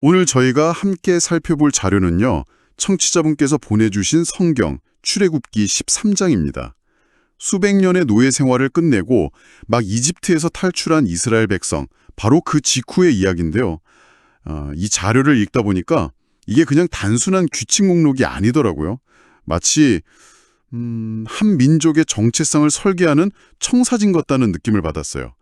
오늘 저희가 함께 살펴볼 자료는요, 청취자분께서 보내주신 성경 출애굽기 13장입니다. 수백 년의 노예 생활을 끝내고 막 이집트에서 탈출한 이스라엘 백성, 바로 그 직후의 이야기인데요. 이 자료를 읽다 보니까 이게 그냥 단순한 규칙 목록이 아니더라고요. 마치 한 민족의 정체성을 설계하는 청사진 같다는 느낌을 받았어요.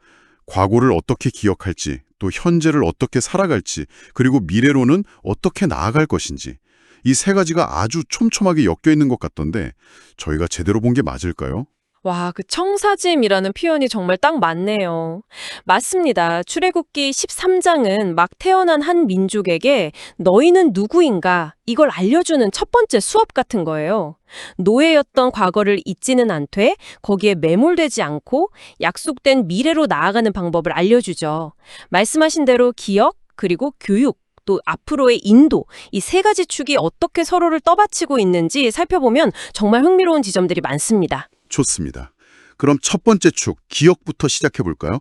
과거를 어떻게 기억할지, 또 현재를 어떻게 살아갈지, 그리고 미래로는 어떻게 나아갈 것인지, 이 세 가지가 아주 촘촘하게 엮여 있는 것 같던데 저희가 제대로 본 게 맞을까요? 와, 그 청사짐이라는 표현이 정말 딱 맞네요. 맞습니다. 출애굽기 13장은 막 태어난 한 민족에게 너희는 누구인가 이걸 알려주는 첫 번째 수업 같은 거예요. 노예였던 과거를 잊지는 않되 거기에 매몰되지 않고 약속된 미래로 나아가는 방법을 알려주죠. 말씀하신 대로 기억 그리고 교육 또 앞으로의 인도, 이 세 가지 축이 어떻게 서로를 떠받치고 있는지 살펴보면 정말 흥미로운 지점들이 많습니다. 좋습니다. 그럼 첫 번째 축, 기억부터 시작해 볼까요?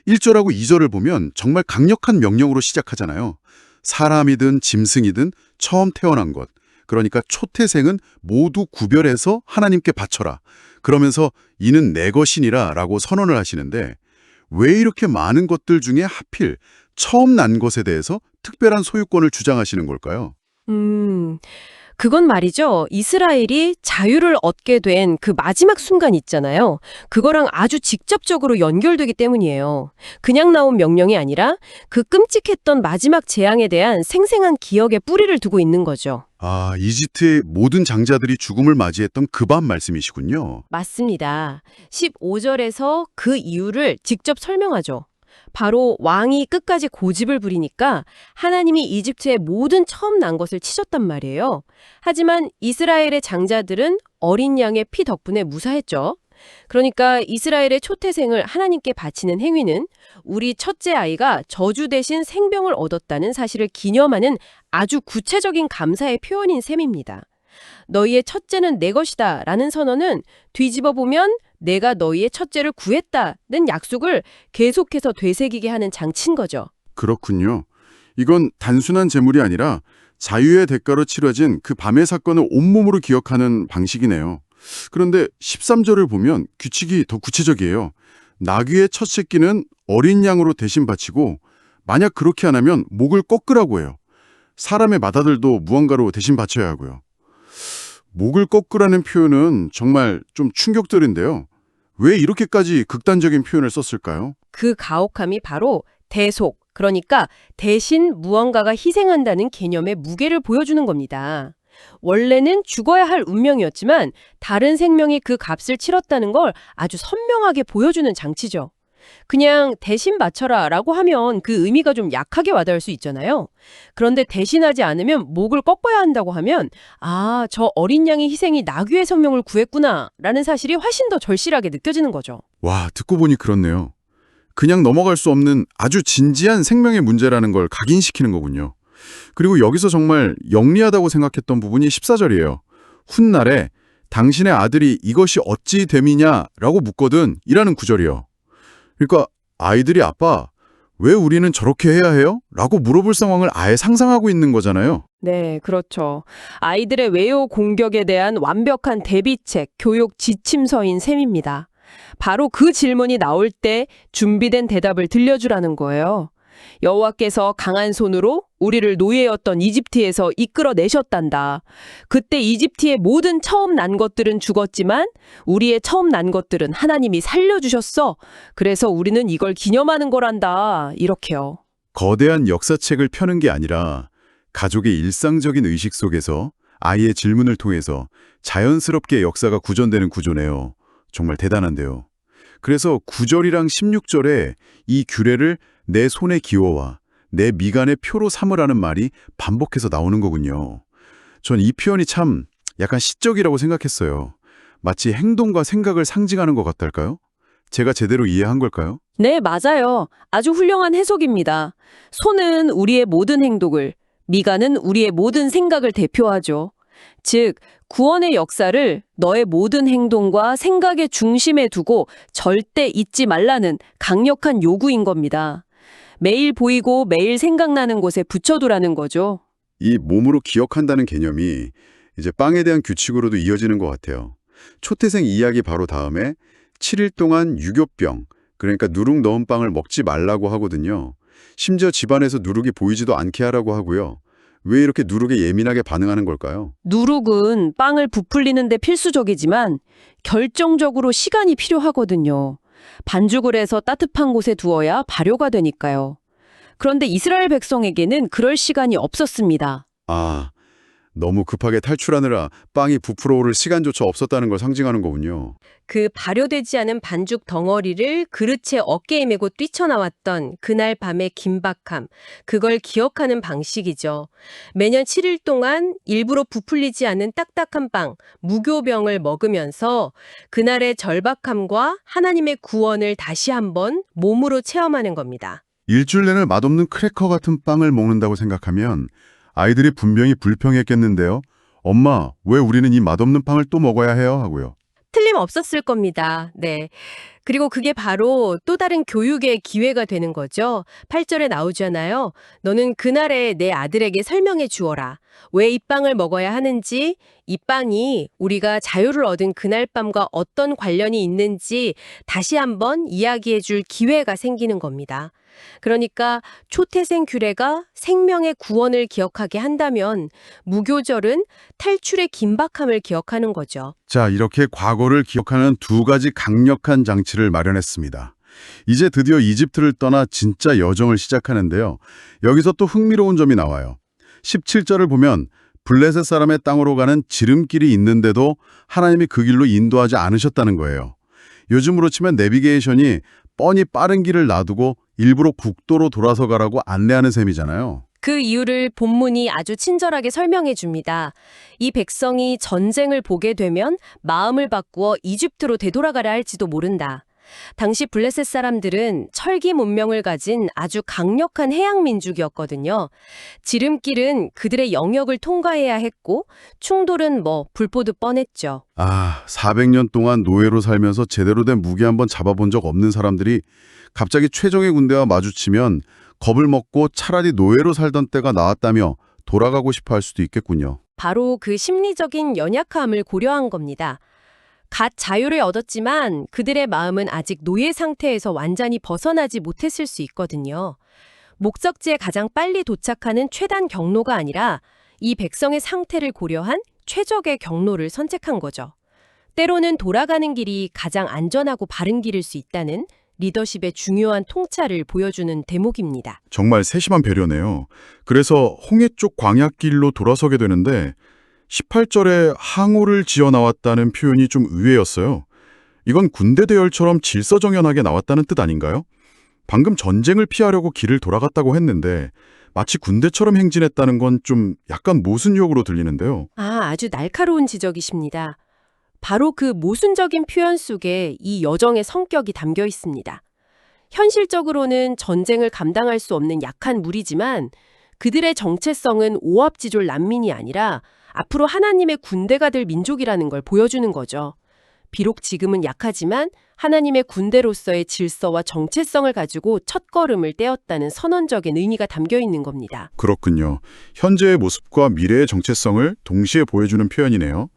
1절하고 2절을 보면 정말 강력한 명령으로 시작하잖아요. 사람이든 짐승이든 처음 태어난 것, 그러니까 초태생은 모두 구별해서 하나님께 바쳐라. 그러면서 이는 내 것이니라 라고 선언을 하시는데 왜 이렇게 많은 것들 중에 하필 처음 난 것에 대해서 특별한 소유권을 주장하시는 걸까요? 음, 그건 말이죠. 이스라엘이 자유를 얻게 된 그 마지막 순간 있잖아요. 그거랑 아주 직접적으로 연결되기 때문이에요. 그냥 나온 명령이 아니라 그 끔찍했던 마지막 재앙에 대한 생생한 기억에 뿌리를 두고 있는 거죠. 아, 이집트의 모든 장자들이 죽음을 맞이했던 그 밤 말씀이시군요. 맞습니다. 15절에서 그 이유를 직접 설명하죠. 바로 왕이 끝까지 고집을 부리니까 하나님이 이집트의 모든 처음 난 것을 치셨단 말이에요. 하지만 이스라엘의 장자들은 어린 양의 피 덕분에 무사했죠. 그러니까 이스라엘의 초태생을 하나님께 바치는 행위는 우리 첫째 아이가 저주 대신 생명을 얻었다는 사실을 기념하는 아주 구체적인 감사의 표현인 셈입니다. 너희의 첫째는 내 것이다 라는 선언은 뒤집어 보면 내가 너희의 첫째를 구했다는 약속을 계속해서 되새기게 하는 장치인 거죠. 그렇군요. 이건 단순한 제물이 아니라 자유의 대가로 치러진 그 밤의 사건을 온몸으로 기억하는 방식이네요. 그런데 13절을 보면 규칙이 더 구체적이에요. 나귀의 첫 새끼는 어린 양으로 대신 바치고 만약 그렇게 안 하면 목을 꺾으라고 해요. 사람의 맏아들도 무언가로 대신 바쳐야 하고요. 목을 꺾으라는 표현은 정말 좀 충격적인데요. 왜 이렇게까지 극단적인 표현을 썼을까요? 그 가혹함이 바로 대속, 그러니까 대신 무언가가 희생한다는 개념의 무게를 보여주는 겁니다. 원래는 죽어야 할 운명이었지만 다른 생명이 그 값을 치렀다는 걸 아주 선명하게 보여주는 장치죠. 그냥 대신 바쳐라 라고 하면 그 의미가 좀 약하게 와닿을 수 있잖아요. 그런데 대신하지 않으면 목을 꺾어야 한다고 하면 아, 저 어린 양의 희생이 나귀의 생명을 구했구나 라는 사실이 훨씬 더 절실하게 느껴지는 거죠. 와, 듣고 보니 그렇네요. 그냥 넘어갈 수 없는 아주 진지한 생명의 문제라는 걸 각인시키는 거군요. 그리고 여기서 정말 영리하다고 생각했던 부분이 14절이에요. 훗날에 당신의 아들이 이것이 어찌 됨이냐라고 묻거든 이라는 구절이요. 그러니까 아이들이 아빠, 왜 우리는 저렇게 해야 해요? 라고 물어볼 상황을 아예 상상하고 있는 거잖아요. 네, 그렇죠. 아이들의 외요 공격에 대한 완벽한 대비책, 교육 지침서인 셈입니다. 바로 그 질문이 나올 때 준비된 대답을 들려주라는 거예요. 여호와께서 강한 손으로 우리를 노예였던 이집트에서 이끌어내셨단다. 그때 이집트의 모든 처음 난 것들은 죽었지만 우리의 처음 난 것들은 하나님이 살려주셨어. 그래서 우리는 이걸 기념하는 거란다. 이렇게요. 거대한 역사책을 펴는 게 아니라 가족의 일상적인 의식 속에서 아이의 질문을 통해서 자연스럽게 역사가 구전되는 구조네요. 정말 대단한데요. 그래서 9절이랑 16절에 이 규례를 내 손의 기호와 내 미간의 표로 삼으라는 말이 반복해서 나오는 거군요. 전 이 표현이 참 약간 시적이라고 생각했어요. 마치 행동과 생각을 상징하는 것 같달까요? 제가 제대로 이해한 걸까요? 네, 맞아요. 아주 훌륭한 해석입니다. 손은 우리의 모든 행동을, 미간은 우리의 모든 생각을 대표하죠. 즉, 구원의 역사를 너의 모든 행동과 생각의 중심에 두고 절대 잊지 말라는 강력한 요구인 겁니다. 매일 보이고 매일 생각나는 곳에 붙여두라는 거죠. 이 몸으로 기억한다는 개념이 이제 빵에 대한 규칙으로도 이어지는 것 같아요. 초태생 이야기 바로 다음에 7일 동안 유교병, 그러니까 누룩 넣은 빵을 먹지 말라고 하거든요. 심지어 집안에서 누룩이 보이지도 않게 하라고 하고요. 왜 이렇게 누룩에 예민하게 반응하는 걸까요? 누룩은 빵을 부풀리는데 필수적이지만 결정적으로 시간이 필요하거든요. 반죽을 해서 따뜻한 곳에 두어야 발효가 되니까요. 그런데 이스라엘 백성에게는 그럴 시간이 없었습니다. 아, 너무 급하게 탈출하느라 빵이 부풀어 오를 시간조차 없었다는 걸 상징하는 거군요. 그 발효되지 않은 반죽 덩어리를 그릇에 어깨에 메고 뛰쳐나왔던 그날 밤의 긴박함, 그걸 기억하는 방식이죠. 매년 7일 동안 일부러 부풀리지 않은 딱딱한 빵, 무교병을 먹으면서 그날의 절박함과 하나님의 구원을 다시 한번 몸으로 체험하는 겁니다. 일주일 내내 맛없는 크래커 같은 빵을 먹는다고 생각하면 아이들이 분명히 불평했겠는데요. 엄마, 왜 우리는 이 맛없는 빵을 또 먹어야 해요? 하고요. 틀림없었을 겁니다. 네. 그리고 그게 바로 또 다른 교육의 기회가 되는 거죠. 8절에 나오잖아요. 너는 그날에 내 아들에게 설명해 주어라. 왜 이 빵을 먹어야 하는지, 이 빵이 우리가 자유를 얻은 그날 밤과 어떤 관련이 있는지 다시 한번 이야기해 줄 기회가 생기는 겁니다. 그러니까 초태생 규례가 생명의 구원을 기억하게 한다면 무교절은 탈출의 긴박함을 기억하는 거죠. 자, 이렇게 과거를 기억하는 두 가지 강력한 장치를 마련했습니다. 이제 드디어 이집트를 떠나 진짜 여정을 시작하는데요. 여기서 또 흥미로운 점이 나와요. 17절을 보면 블레셋 사람의 땅으로 가는 지름길이 있는데도 하나님이 그 길로 인도하지 않으셨다는 거예요. 요즘으로 치면 내비게이션이 뻔히 빠른 길을 놔두고 일부러 국도로 돌아서 가라고 안내하는 셈이잖아요. 그 이유를 본문이 아주 친절하게 설명해 줍니다. 이 백성이 전쟁을 보게 되면 마음을 바꾸어 이집트로 되돌아가려 할지도 모른다. 당시 블레셋 사람들은 철기 문명을 가진 아주 강력한 해양 민족이었거든요. 지름길은 그들의 영역을 통과해야 했고 충돌은 불보듯 뻔했죠. 400년 동안 노예로 살면서 제대로 된 무기 한번 잡아본 적 없는 사람들이 갑자기 최적의 군대와 마주치면 겁을 먹고 차라리 노예로 살던 때가 나았다며 돌아가고 싶어 할 수도 있겠군요. 바로 그 심리적인 연약함을 고려한 겁니다. 갓 자유를 얻었지만 그들의 마음은 아직 노예 상태에서 완전히 벗어나지 못했을 수 있거든요. 목적지에 가장 빨리 도착하는 최단 경로가 아니라 이 백성의 상태를 고려한 최적의 경로를 선택한 거죠. 때로는 돌아가는 길이 가장 안전하고 바른 길일 수 있다는 리더십의 중요한 통찰을 보여주는 대목입니다. 정말 세심한 배려네요. 그래서 홍해 쪽 광야길로 돌아서게 되는데 18절에 항우를 지어 나왔다는 표현이 좀 의외였어요. 이건 군대 대열처럼 질서정연하게 나왔다는 뜻 아닌가요? 방금 전쟁을 피하려고 길을 돌아갔다고 했는데 마치 군대처럼 행진했다는 건 좀 약간 모순역으로 들리는데요. 아주 날카로운 지적이십니다. 바로 그 모순적인 표현 속에 이 여정의 성격이 담겨 있습니다. 현실적으로는 전쟁을 감당할 수 없는 약한 무리지만 그들의 정체성은 오합지졸 난민이 아니라 앞으로 하나님의 군대가 될 민족이라는 걸 보여주는 거죠. 비록 지금은 약하지만 하나님의 군대로서의 질서와 정체성을 가지고 첫걸음을 떼었다는 선언적인 의미가 담겨 있는 겁니다. 그렇군요. 현재의 모습과 미래의 정체성을 동시에 보여주는 표현이네요.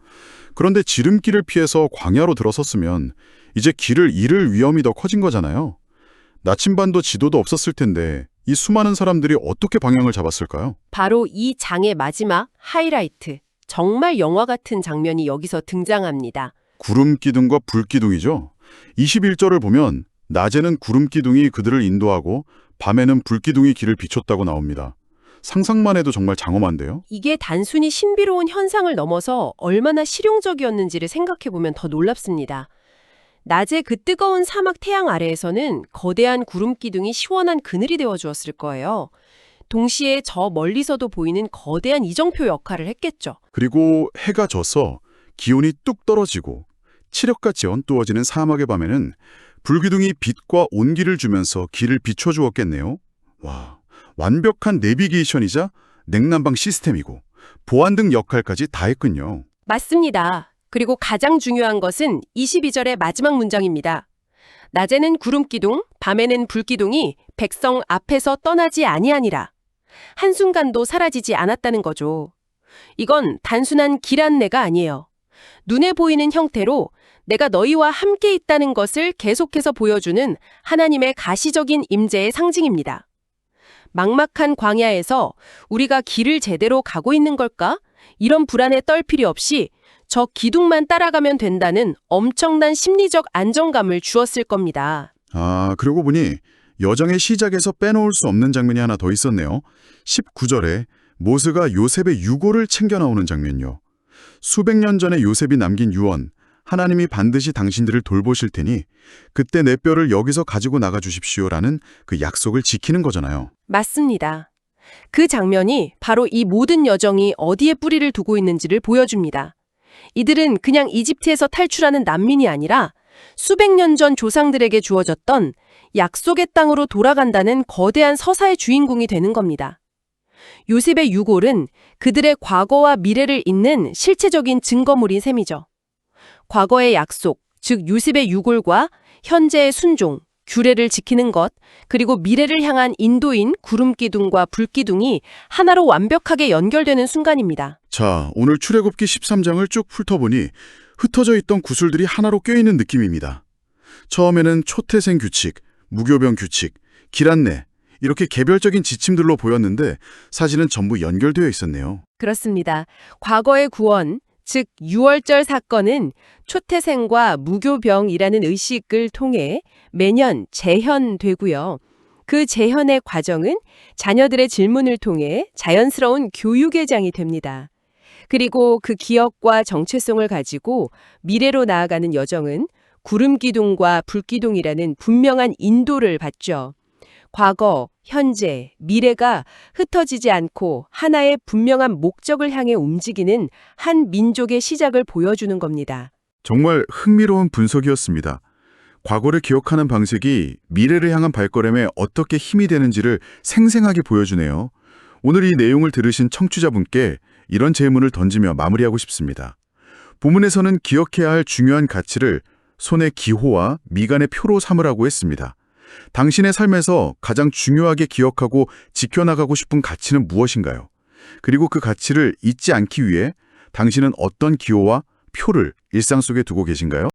그런데 지름길을 피해서 광야로 들어섰으면 이제 길을 잃을 위험이 더 커진 거잖아요. 나침반도 지도도 없었을 텐데 이 수많은 사람들이 어떻게 방향을 잡았을까요? 바로 이 장의 마지막 하이라이트, 정말 영화 같은 장면이 여기서 등장합니다. 구름기둥과 불기둥이죠. 21절을 보면 낮에는 구름기둥이 그들을 인도하고 밤에는 불기둥이 길을 비췄다고 나옵니다. 상상만 해도 정말 장엄한데요? 이게 단순히 신비로운 현상을 넘어서 얼마나 실용적이었는지를 생각해보면 더 놀랍습니다. 낮에 그 뜨거운 사막 태양 아래에서는 거대한 구름기둥이 시원한 그늘이 되어주었을 거예요. 동시에 저 멀리서도 보이는 거대한 이정표 역할을 했겠죠. 그리고 해가 져서 기온이 뚝 떨어지고 칠흑같이 언두어지는 사막의 밤에는 불기둥이 빛과 온기를 주면서 길을 비춰주었겠네요. 와, 완벽한 내비게이션이자 냉난방 시스템이고 보안 등 역할까지 다 했군요. 맞습니다. 그리고 가장 중요한 것은 22절의 마지막 문장입니다. 낮에는 구름기둥, 밤에는 불기둥이 백성 앞에서 떠나지 아니하니라. 한순간도 사라지지 않았다는 거죠. 이건 단순한 길 안내가 아니에요. 눈에 보이는 형태로 내가 너희와 함께 있다는 것을 계속해서 보여주는 하나님의 가시적인 임재의 상징입니다. 막막한 광야에서 우리가 길을 제대로 가고 있는 걸까? 이런 불안에 떨 필요 없이 저 기둥만 따라가면 된다는 엄청난 심리적 안정감을 주었을 겁니다. 아, 그러고 보니 여정의 시작에서 빼놓을 수 없는 장면이 하나 더 있었네요. 19절에 모세가 요셉의 유고를 챙겨 나오는 장면요. 수백 년 전에 요셉이 남긴 유언, 하나님이 반드시 당신들을 돌보실 테니 그때 내 뼈를 여기서 가지고 나가 주십시오라는 그 약속을 지키는 거잖아요. 맞습니다. 그 장면이 바로 이 모든 여정이 어디에 뿌리를 두고 있는지를 보여줍니다. 이들은 그냥 이집트에서 탈출하는 난민이 아니라 수백 년 전 조상들에게 주어졌던 약속의 땅으로 돌아간다는 거대한 서사의 주인공이 되는 겁니다. 요셉의 유골은 그들의 과거와 미래를 잇는 실체적인 증거물인 셈이죠. 과거의 약속, 즉 요셉의 유골과 현재의 순종, 규례를 지키는 것, 그리고 미래를 향한 인도인 구름기둥과 불기둥이 하나로 완벽하게 연결되는 순간입니다. 자, 오늘 출애굽기 13장을 쭉 훑어보니 흩어져 있던 구슬들이 하나로 껴있는 느낌입니다. 처음에는 초태생 규칙, 무교병 규칙, 길 안내, 이렇게 개별적인 지침들로 보였는데 사실은 전부 연결되어 있었네요. 그렇습니다. 과거의 구원, 즉 유월절 사건은 초태생과 무교병이라는 의식을 통해 매년 재현되고요. 그 재현의 과정은 자녀들의 질문을 통해 자연스러운 교육의 장이 됩니다. 그리고 그 기억과 정체성을 가지고 미래로 나아가는 여정은 구름기둥과 불기둥이라는 분명한 인도를 받죠. 과거, 현재, 미래가 흩어지지 않고 하나의 분명한 목적을 향해 움직이는 한 민족의 시작을 보여주는 겁니다. 정말 흥미로운 분석이었습니다. 과거를 기억하는 방식이 미래를 향한 발걸음에 어떻게 힘이 되는지를 생생하게 보여주네요. 오늘 이 내용을 들으신 청취자분께 이런 질문을 던지며 마무리하고 싶습니다. 본문에서는 기억해야 할 중요한 가치를 손의 기호와 미간의 표로 삼으라고 했습니다. 당신의 삶에서 가장 중요하게 기억하고 지켜나가고 싶은 가치는 무엇인가요? 그리고 그 가치를 잊지 않기 위해 당신은 어떤 기호와 표를 일상 속에 두고 계신가요?